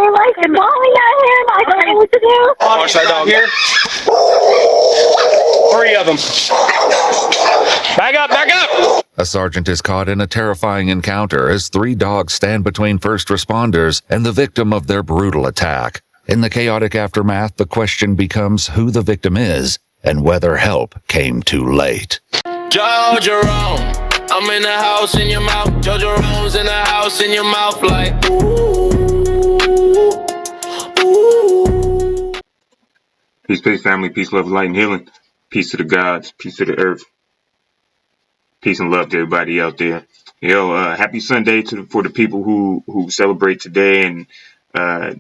they're like falling at him. I don't know what to do. Watch that dog here. 3 of them. Back up, back up! A sergeant is caught in a terrifying encounter as 3 dogs stand between first responders and the victim of their brutal attack. In the chaotic aftermath, the question becomes who the victim is and whether help came too late. Georgia Rome, I'm in the house in your mouth. Georgia Rome's in the house in your mouth like ooh. Peace, peace, family. Peace, love, light, and healing. Peace to the gods. Peace to the earth. Peace and love to everybody out there. Happy Sunday for the people who celebrate today and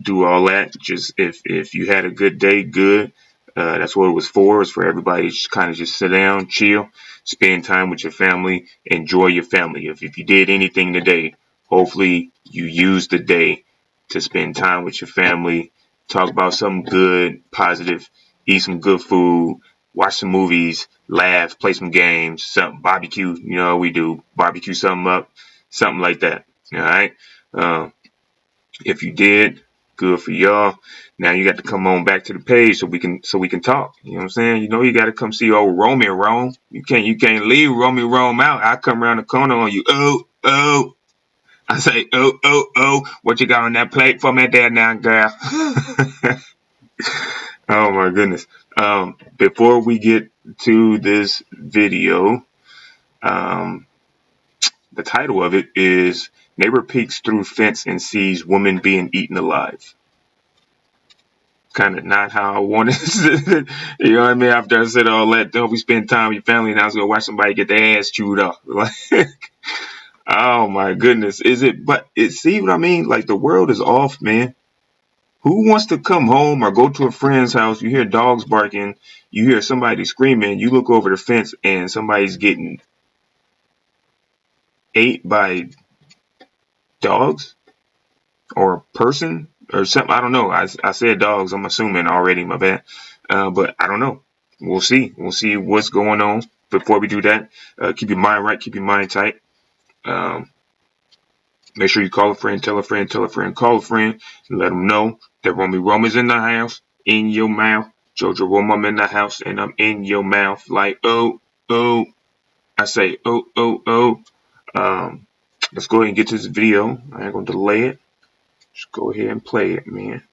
do all that. Just if you had a good day, good. That's what it was for. It's for everybody to just kind of just sit down, chill, spend time with your family, enjoy your family. If you did anything today, hopefully you use the day to spend time with your family, talk about something good, positive, eat some good food, watch some movies, laugh, play some games, something, barbecue. You know, we do barbecue something up, something like that. All right. If you did, good for y'all. Now you got to come on back to the page so we can talk. You know what I'm saying? You know you got to come see old Romy Rome. You can't leave Romy Rome out. I come around the corner on you. Oh. I say, oh. What you got on that plate for me there now, girl? Oh my goodness. Before we get to this video, the title of it is Neighbor Peeks Through Fence and Sees Woman Being Eaten Alive. Kind of not how I wanted it. You know what I mean? After I said all that, don't we spend time with your family and I was going to watch somebody get their ass chewed up. Like, oh my goodness. See what I mean? Like the world is off, man. Who wants to come home or go to a friend's house? You hear dogs barking. You hear somebody screaming. You look over the fence and somebody's getting ate by dogs or a person or something. I don't know. I said dogs. I'm assuming already. My bad. But I don't know. We'll see. We'll see what's going on. Before we do that, keep your mind right. Keep your mind tight. Make sure you call a friend, tell a friend, call a friend, and let them know that Romy Rome is in the house, in your mouth. Jojo Rome, I'm in the house, and I'm in your mouth. Like, oh. I say, oh. Let's go ahead and get to this video. I ain't going to delay it. Just go ahead and play it, man.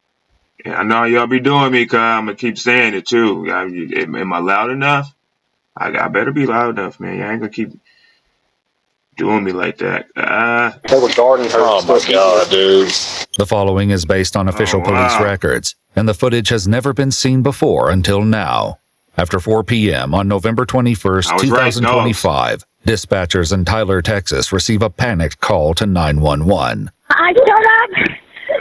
And I know y'all be doing me, because I'm going to keep saying it, too. Am I loud enough? I better be loud enough, man. I ain't going to keep doing me like that. They were guarding her. Oh my God, dude. The following is based on official police records, and the footage has never been seen before until now. After 4 p.m. on November 21st, 2025, dispatchers in Tyler, Texas receive a panicked call to 911. I showed up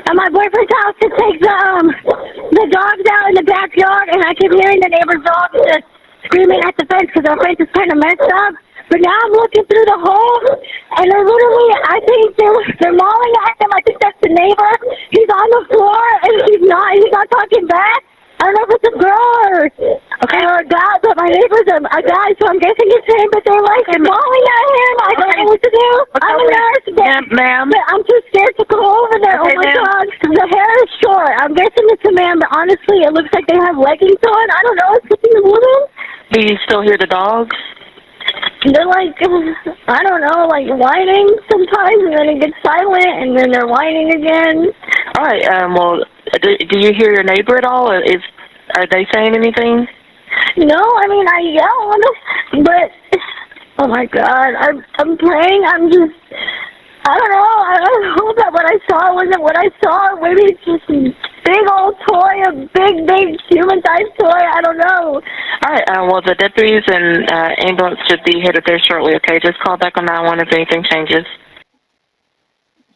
at my boyfriend's house to take the dogs out in the backyard, and I keep hearing the neighbor's dogs just screaming at the fence because our fence is kind of messed up. But now I'm looking through the hole, and they're literally, I think they're mauling at him. I think that's the neighbor. He's on the floor, and he's not talking back. I don't know if it's a girl or a guy, but my neighbor's a guy, so I'm guessing it's him, but they're like mauling at him. I don't know what to do. I'm a nurse, ma'am. But I'm too scared to go over there. Oh my God. The hair is short. I'm guessing it's a man, but honestly, it looks like they have leggings on. I don't know. It's something a woman. Do you still hear the dogs? They're like, I don't know, like whining sometimes, and then it gets silent, and then they're whining again. All right, well, do you hear your neighbor at all? Are they saying anything? No, I mean, I yelled, but, oh my God, I'm praying, I don't know, I hope that what I saw wasn't what I saw. Maybe it's just a big old toy, a big human-sized toy. I don't know. All right. Well, the deputies and ambulance should be headed there shortly. Okay, just call back on 911 if anything changes.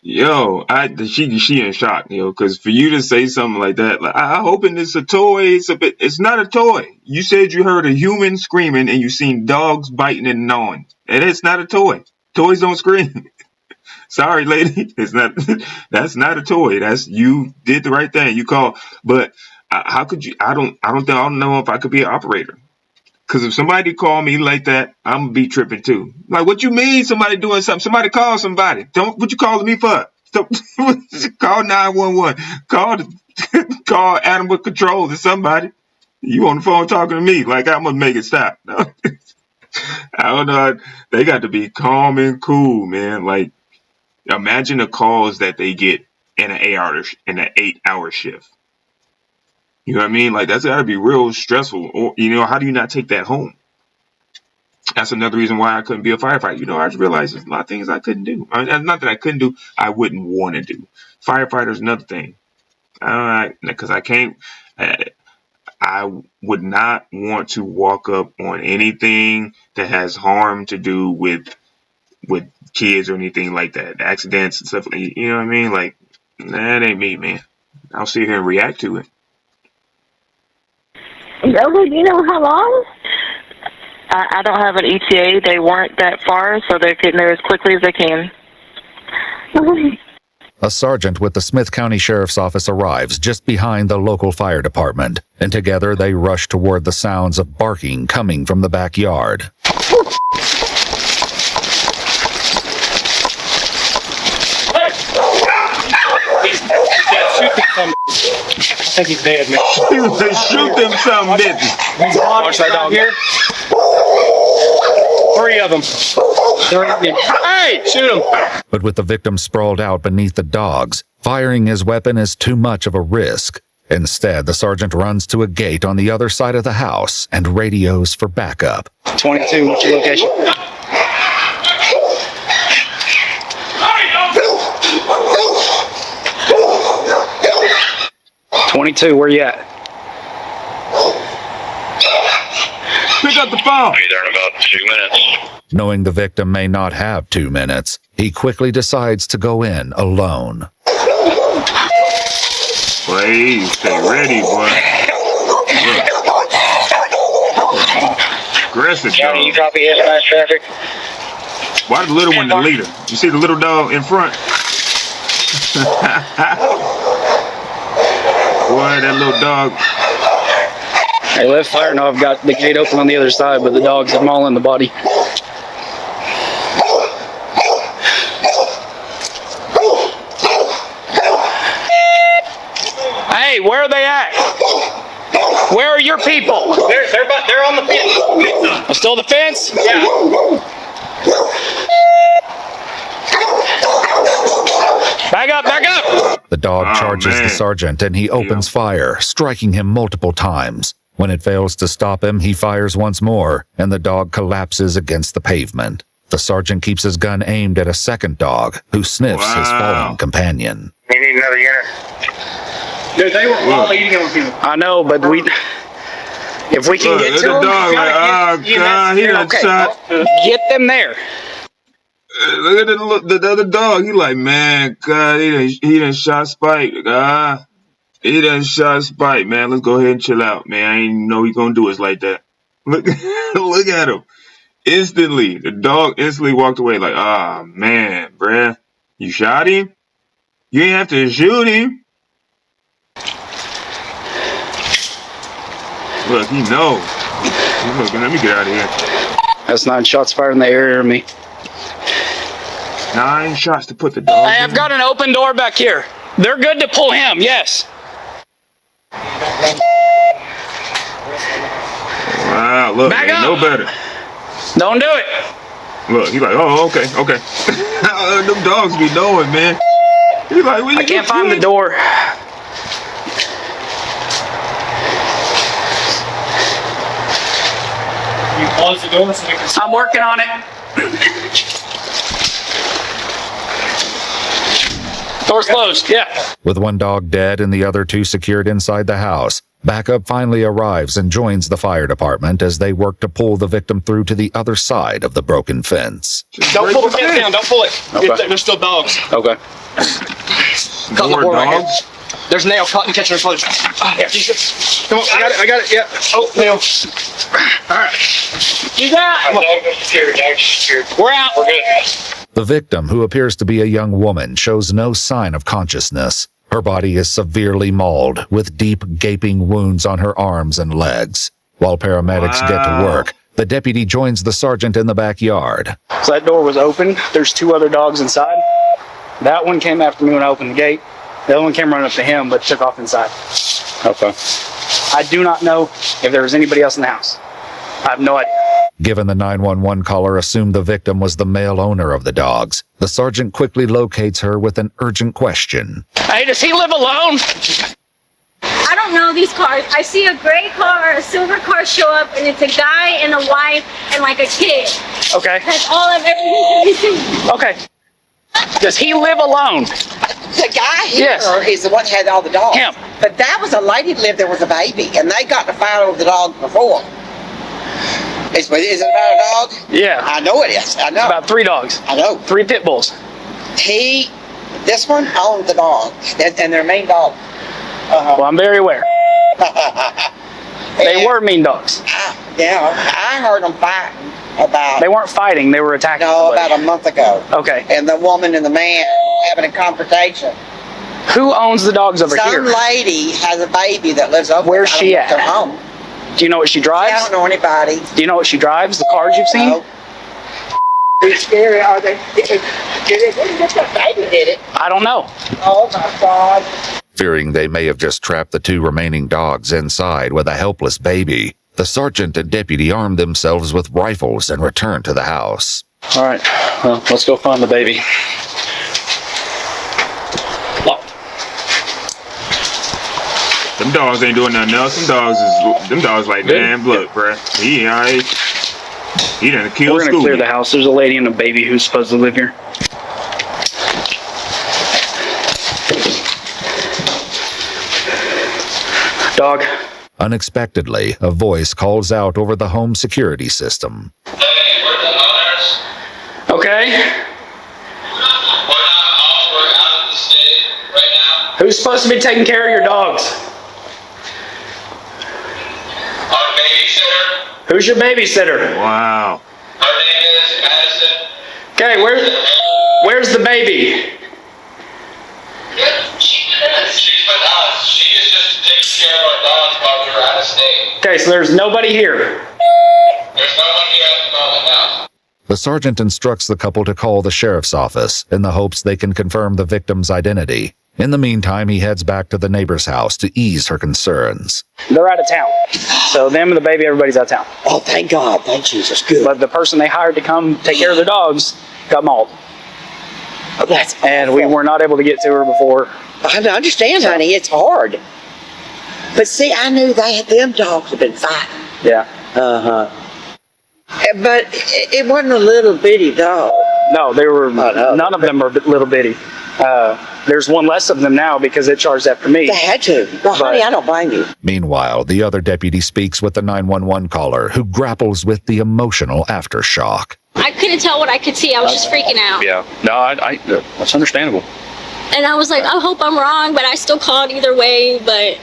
Yo, she in shock, because for you to say something like that, like, I hoping it's a toy. It's not a toy. You said you heard a human screaming and you seen dogs biting and gnawing, and it's not a toy. Toys don't scream. Sorry, lady. That's not a toy. You did the right thing. You called, but how could you? I don't know if I could be an operator. Because if somebody call me like that, I'm gonna be tripping too. Like, what you mean? Somebody doing something? Somebody call somebody. What you calling me for? So, call 911. Call animal control to somebody. You on the phone talking to me like I'm gonna make it stop. No. I don't know. They got to be calm and cool, man. Like, imagine the calls that they get in an 8-hour shift. You know what I mean? Like, that's got to be real stressful. Or, how do you not take that home? That's another reason why I couldn't be a firefighter. I just realized there's a lot of things I couldn't do. I mean, not that I couldn't do, I wouldn't want to do. Firefighter's another thing. Because I can't. I would not want to walk up on anything that has harm to do with kids or anything like that. Accidents and stuff. You know what I mean? Like, that ain't me, man. I'll sit here and react to it. Okay, do you know how long? I don't have an ETA. They weren't that far, so they're getting there as quickly as they can. Okay. A sergeant with the Smith County Sheriff's Office arrives just behind the local fire department, and together they rush toward the sounds of barking coming from the backyard. I think he's dead, man. They shoot them some bitches. Watch that dog here. 3 of them. Hey, shoot him. But with the victim sprawled out beneath the dogs, firing his weapon is too much of a risk. Instead, the sergeant runs to a gate on the other side of the house and radios for backup. 22, what's your location? 22, where you at? Pick up the phone. I'll be there in about 2 minutes. Knowing the victim may not have 2 minutes, he quickly decides to go in alone. Boy, stay ready, boy. Aggressive dog. You copy dispatch traffic? Why the little one the leader? You see the little dog in front? Boy, that little dog. Hey, let fire know I've got the gate open on the other side, but the dogs are mauling the body. Hey, where are they at? Where are your people? They're on the fence. Still the fence? Yeah. Back up, back up! The dog charges the sergeant and he opens fire, striking him multiple times. When it fails to stop him, he fires once more, and the dog collapses against the pavement. The sergeant keeps his gun aimed at a second dog, who sniffs his fallen companion. We need another unit. Dude, they were all eating on people. I know, but if we can get to the them, dog, like, oh God, he done shot. Get them there. Look at the other dog. He like, man, God, he done shot Spike. God, he done shot Spike, man. Let's go ahead and chill out, man. I ain't know he gonna do us like that. Look, look at him. Instantly, the dog instantly walked away like, ah, man, bruh. You shot him? You ain't have to shoot him. Look, he knows. He's looking, let me get out of here. That's 9 shots fired in the area of me. 9 shots to put the dog Hey, I've got an open door back here. They're good to pull him, yes. Wow, look, Back ain't up. no better. Don't do it. Look, he's like, oh, okay. Them dogs be knowing, man. He's like, I can't find the door. You close the door so we can I'm working on it. Door's closed, yeah. With one dog dead and the other 2 secured inside the house, backup finally arrives and joins the fire department as they work to pull the victim through to the other side of the broken fence. Don't pull the fence down. Don't pull it. Okay. There's still dogs. Okay. Cut the board right here. There's nail cutting, catching her close. Here, Jesus. Come on, I got it. Yeah. Oh, nail. All right. You got it. We're out. We're good. The victim, who appears to be a young woman, shows no sign of consciousness. Her body is severely mauled, with deep, gaping wounds on her arms and legs. While paramedics get to work, the deputy joins the sergeant in the backyard. So that door was open. There's 2 other dogs inside. That one came after me when I opened the gate. The other one came running up to him, but took off inside. Okay. I do not know if there was anybody else in the house. I have no idea. Given the 911 caller assumed the victim was the male owner of the dogs, the sergeant quickly locates her with an urgent question. Hey, does he live alone? I don't know these cars. I see a gray car or a silver car show up, and it's a guy and a wife and like a kid. Okay. That's all I've ever seen. Okay. Does he live alone? The guy here is the one that had all the dogs. Him. But that was a lady that lived there with a baby, and they got to fight over the dog before. Is it about a dog? Yeah. I know it is. I know. About 3 dogs. I know. 3 pit bulls. This one owned the dog, and their main dog. Well, I'm very aware. They were mean dogs. I heard them fighting about. They weren't fighting, they were attacking. No, about a month ago. Okay. And the woman and the man having a confrontation. Who owns the dogs over here? Some lady has a baby that lives over Where's she at? Their home. Do you know what she drives? I don't know anybody. Do you know what she drives? The cars you've seen? No. It's scary. Are they? Did the baby did it? I don't know. Oh my God. Fearing they may have just trapped the 2 remaining dogs inside with a helpless baby, the sergeant and deputy armed themselves with rifles and returned to the house. All right, well, let's go find the baby. Look. Them dogs ain't doing nothing else. Them dogs like, man, look, bruh. He done killed. We're gonna clear the house. There's a lady and a baby who's supposed to live here. Dog. Unexpectedly, a voice calls out over the home security system. Hey, we're the owners. Okay. We're out of the state right now. Who's supposed to be taking care of your dogs? Our babysitter. Who's your babysitter? Wow. Her name is Madison. Okay, where's the baby? She's with us. She is just taking care of our dogs while we were out of state. Okay, so there's nobody here. There's no one here at the moment now. The sergeant instructs the couple to call the sheriff's office in the hopes they can confirm the victim's identity. In the meantime, he heads back to the neighbor's house to ease her concerns. They're out of town. So them and the baby, everybody's out of town. Oh, thank God. Thank Jesus. Good. But the person they hired to come take care of their dogs got mauled. Oh, that's And we were not able to get to her before. I understand, honey. It's hard. But see, I knew them dogs had been fighting. Yeah. But it wasn't a little bitty dog. No, they were. no. None of them were little bitty. There's one less of them now because it charged after me. They had to. Well, honey, I don't blame you. Meanwhile, the other deputy speaks with the 911 caller, who grapples with the emotional aftershock. I couldn't tell what I could see. I was just freaking out. Yeah. No, that's understandable. And I was like, I hope I'm wrong, but I still called either way. But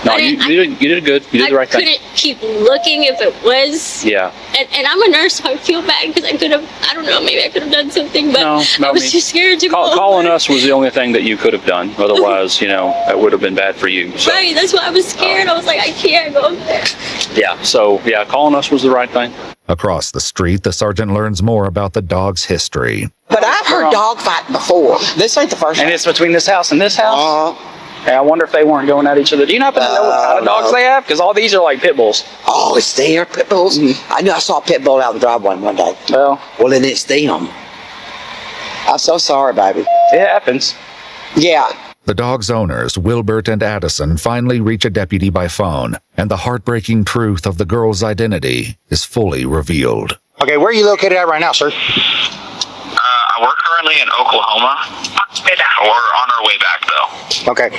No, you did good. You did the right thing. I couldn't keep looking if it was. Yeah. And I'm a nurse, so I feel bad because I could have, I don't know, maybe I could have done something, but I was too scared to go. Calling us was the only thing that you could have done. Otherwise, that would have been bad for you. So. Right, that's why I was scared. I was like, I can't go there. Yeah, so, calling us was the right thing. Across the street, the sergeant learns more about the dog's history. But I've heard dog fighting before. This ain't the first And time. it's between this house and this house? I wonder if they weren't going at each other. Do you happen to know what kind of dogs they have? Because all these are like pit bulls. Oh, it's their pit bulls? I knew I saw a pit bull out in the driveway one day. Well, then it's them. I'm so sorry, baby. it happens. Yeah. The dog's owners, Wilbert and Addison, finally reach a deputy by phone, and the heartbreaking truth of the girl's identity is fully revealed. Okay, where are you located at right now, sir? We're currently in Oklahoma. We're on our way back, though. Okay.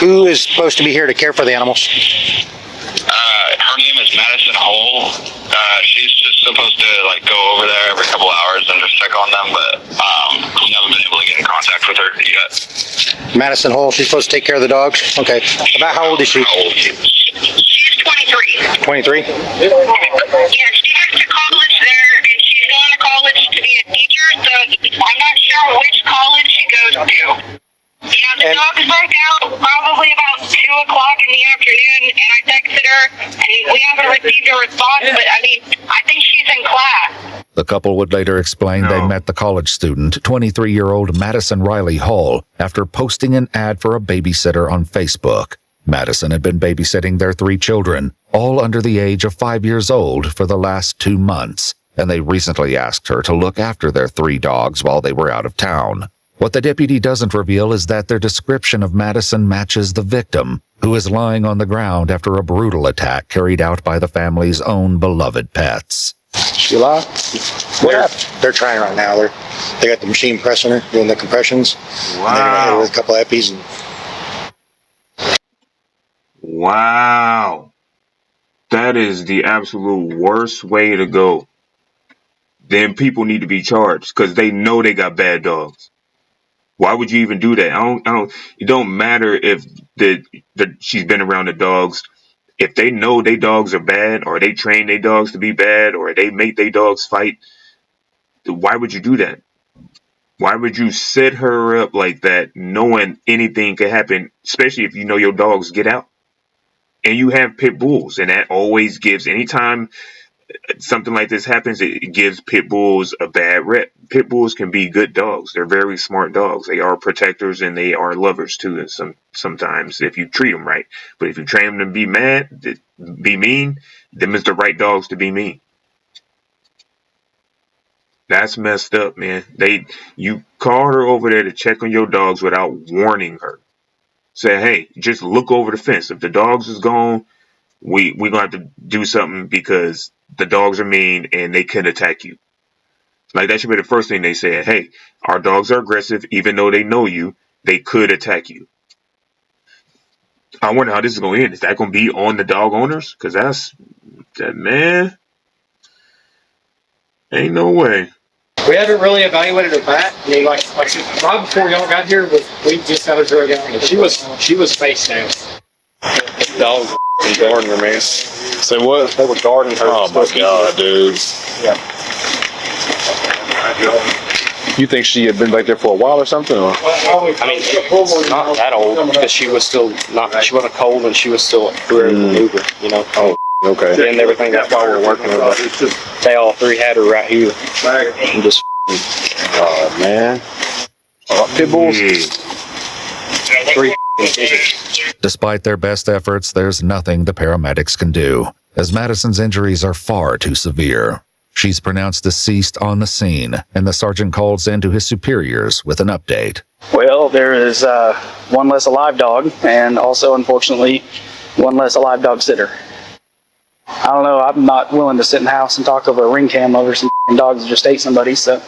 Who is supposed to be here to care for the animals? Her name is Madison Hole. She's just supposed to go over there every couple hours and just check on them, but we haven't been able to get in contact with her yet. Madison Hole, she's supposed to take care of the dogs? Okay. About how old is she? She's 23. 23? Yeah, she went to college there, and she's going to college to be a teacher, so I'm not sure which college she goes to. Yeah, the dog broke out probably about 2 o'clock in the afternoon, and I texted her, and we haven't received a response, but I think she's in class. The The couple would later explain they met the college student, 23-year-old Madison Riley Hall, after posting an ad for a babysitter on Facebook. Madison had been babysitting their 3 children, all under the age of 5 years old, for the last 2 months, and they recently asked her to look after their 3 dogs while they were out of town. What the deputy doesn't reveal is that their description of Madison matches the victim, who is lying on the ground after a brutal attack carried out by the family's own beloved pets. She alive? They're trying right now. They got the machine pressing her, doing the compressions. Wow. And they're gonna hit her with a couple epis. Wow. That is the absolute worst way to go. Then people need to be charged because they know they got bad dogs. Why would you even do that? It don't matter if she's been around the dogs. If they know their dogs are bad, or they train their dogs to be bad, or they make their dogs fight, why would you do that? Why would you set her up like that, knowing anything could happen, especially if you know your dogs get out? And you have pit bulls, and that always gives, anytime something like this happens, it gives pit bulls a bad rep. Pit bulls can be good dogs. They're very smart dogs. They are protectors and they are lovers too. Sometimes if you treat them right, but if you train them to be be mean, them is the right dogs to be mean. That's messed up, man. You call her over there to check on your dogs without warning her. Say, hey, just look over the fence. If the dogs is gone, we're gonna have to do something because the dogs are mean and they can attack you. Like, that should be the first thing they said. Hey, our dogs are aggressive. Even though they know you, they could attack you. I wonder how this is going to end. Is that going to be on the dog owners? Because man, ain't no way. We haven't really evaluated her back. I mean, like right before y'all got here, we just got her drug out. She was face down. Dog guarding her, man. Say what? They were guarding her. Oh my god, dude. Yeah. You think she had been back there for a while or something? Or? I mean, not that old, because she was still she wasn't cold and she was still maneuver, you know. Oh, okay. And everything, that's why we're working her, but they all 3 had her right here. And just oh man. Pit bulls? 3 Despite their best efforts, there's nothing the paramedics can do, as Madison's injuries are far too severe. She's pronounced deceased on the scene, and the sergeant calls in to his superiors with an update. Well, there is 1 less alive dog, and also, unfortunately, 1 less alive dog sitter. I don't know, I'm not willing to sit in the house and talk over a ring cam over some dogs that just ate somebody, so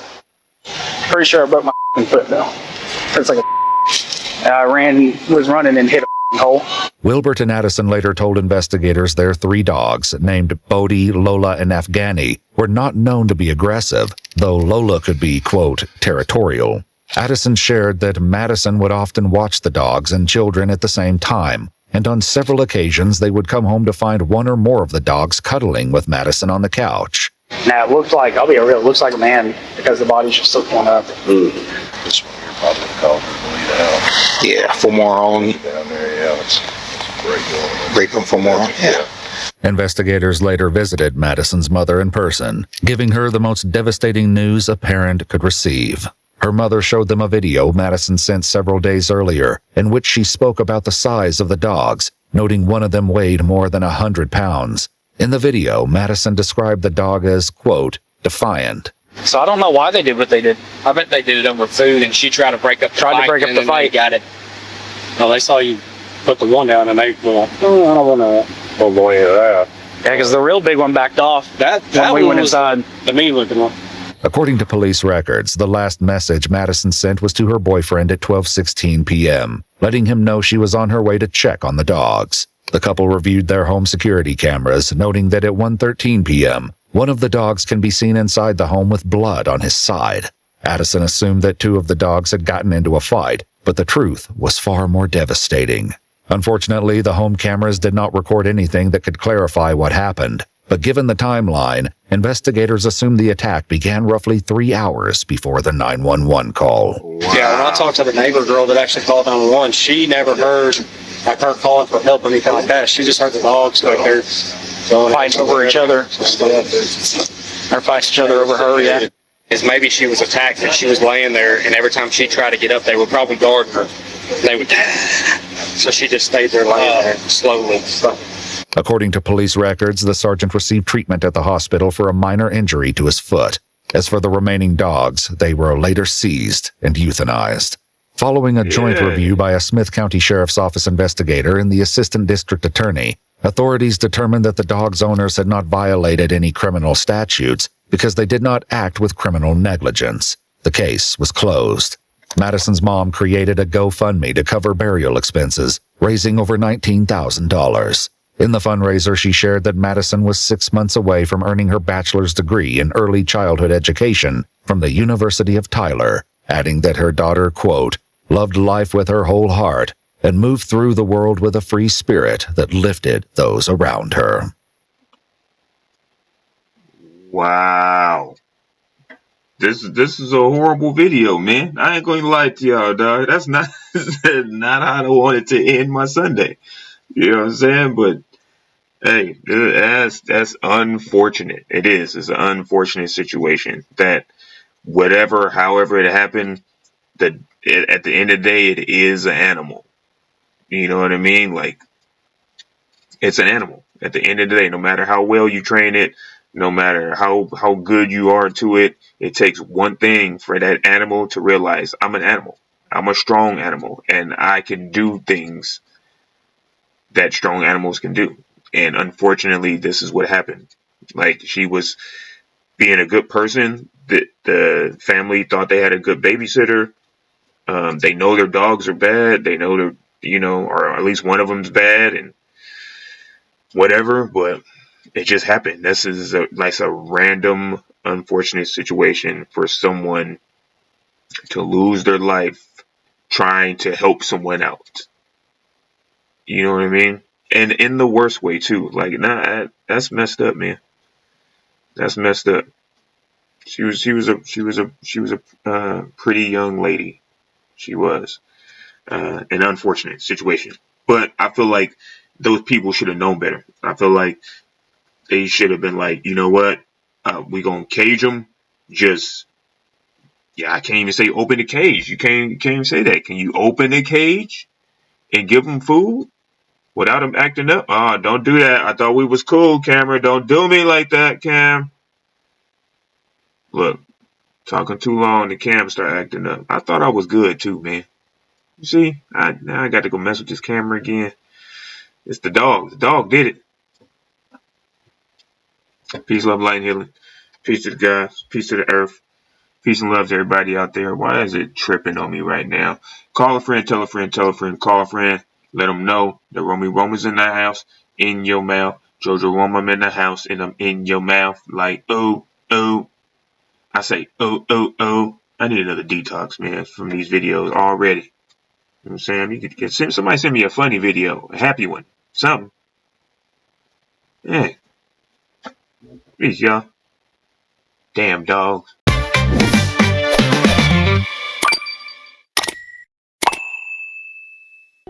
pretty sure I broke my foot, though. It's like I was running and hit a hole. Wilbert and Addison later told investigators their 3 dogs, named Bodie, Lola, and Afghani, were not known to be aggressive, though Lola could be, quote, territorial. Addison shared that Madison would often watch the dogs and children at the same time, and on several occasions they would come home to find 1 or more of the dogs cuddling with Madison on the couch. Now, it looks like, I'll be real, it looks like a man because the body's just so torn up. This one here probably called her bleed out. Yeah, 4 more on. Down there, yeah, let's break them 4 more on. Yeah. Investigators later visited Madison's mother in person, giving her the most devastating news a parent could receive. Her mother showed them a video Madison sent several days earlier, in which she spoke about the size of the dogs, noting one of them weighed more than 100 pounds. In the video, Madison described the dog as, quote, defiant. So I don't know why they did what they did. I bet they did it over food, and she tried to break up the fight. Got it. No, they saw you put the one down, and they were like, oh, I don't want to. Oh boy, that. Yeah, because the real big one backed off. That we went inside. The mean looking one. According to police records, the last message Madison sent was to her boyfriend at 12:16 p.m., letting him know she was on her way to check on the dogs. The couple reviewed their home security cameras, noting that at 1:13 p.m., one of the dogs can be seen inside the home with blood on his side. Addison assumed that 2 of the dogs had gotten into a fight, but the truth was far more devastating. Unfortunately, the home cameras did not record anything that could clarify what happened. But given the timeline, investigators assumed the attack began roughly 3 hours before the 911 call. Wow. Yeah, when I talked to the neighbor girl that actually called 911, she never heard like her calling for help or anything like that. She just heard the dogs like they're fighting over each other. or fight each other over her. Yeah. Is maybe she was attacked and she was laying there, and every time she tried to get up, they would probably guard her. They would, so she just stayed there laying there slowly. According to police records, the sergeant received treatment at the hospital for a minor injury to his foot. As for the remaining dogs, they were later seized and euthanized. Following a joint review by a Smith County Sheriff's Office investigator and the assistant district attorney, authorities determined that the dogs' owners had not violated any criminal statutes because they did not act with criminal negligence. The case was closed. Madison's mom created a GoFundMe to cover burial expenses, raising over $19,000. In the fundraiser, she shared that Madison was 6 months away from earning her bachelor's degree in early childhood education from the University of Tyler, adding that her daughter, quote, loved life with her whole heart and moved through the world with a free spirit that lifted those around her. Wow. This is a horrible video, man. I ain't going to lie to y'all, dog. That's not not how I wanted to end my Sunday. You know what I'm saying? But hey, that's unfortunate. It is. It's an unfortunate situation that however it happened, at the end of the day, it is an animal. You know what I mean? Like, it's an animal. At the end of the day, no matter how well you train it, no matter how good you are to it, it takes one thing for that animal to realize, I'm an animal. I'm a strong animal, and I can do things that strong animals can do. And unfortunately, this is what happened. Like, she was being a good person. The family thought they had a good babysitter. They know their dogs are bad. They know they're, or at least one of them's bad and whatever, but it just happened. This is a random, unfortunate situation for someone to lose their life trying to help someone out. You know what I mean? And in the worst way too. Like, that's messed up, man. That's messed up. She was a pretty young lady. She was an unfortunate situation. But I feel like those people should have known better. I feel like they should have been like, you know what? We gonna cage them. I can't even say open the cage. You can't even say that. Can you open the cage and give them food without them acting up? Oh, don't do that. I thought we was cool, Camera. Don't do me like that, Cam. Look, talking too long, the Cam start acting up. I thought I was good too, man. You see, now I got to go mess with this camera again. It's the dog. The dog did it. Peace, love, light, and healing. Peace to the gods. Peace to the earth. Peace and love to everybody out there. Why is it tripping on me right now? Call a friend, tell a friend, tell a friend, call a friend. Let them know that Roma's in the house, in your mouth. Jojo Roma, I'm in the house, and I'm in your mouth. Like, oh, oh. I say, oh, oh, oh. I need another detox, man, from these videos already. You know what I'm saying? You could somebody send me a funny video, a happy one, something. Yeah. Peace, y'all. Damn dogs.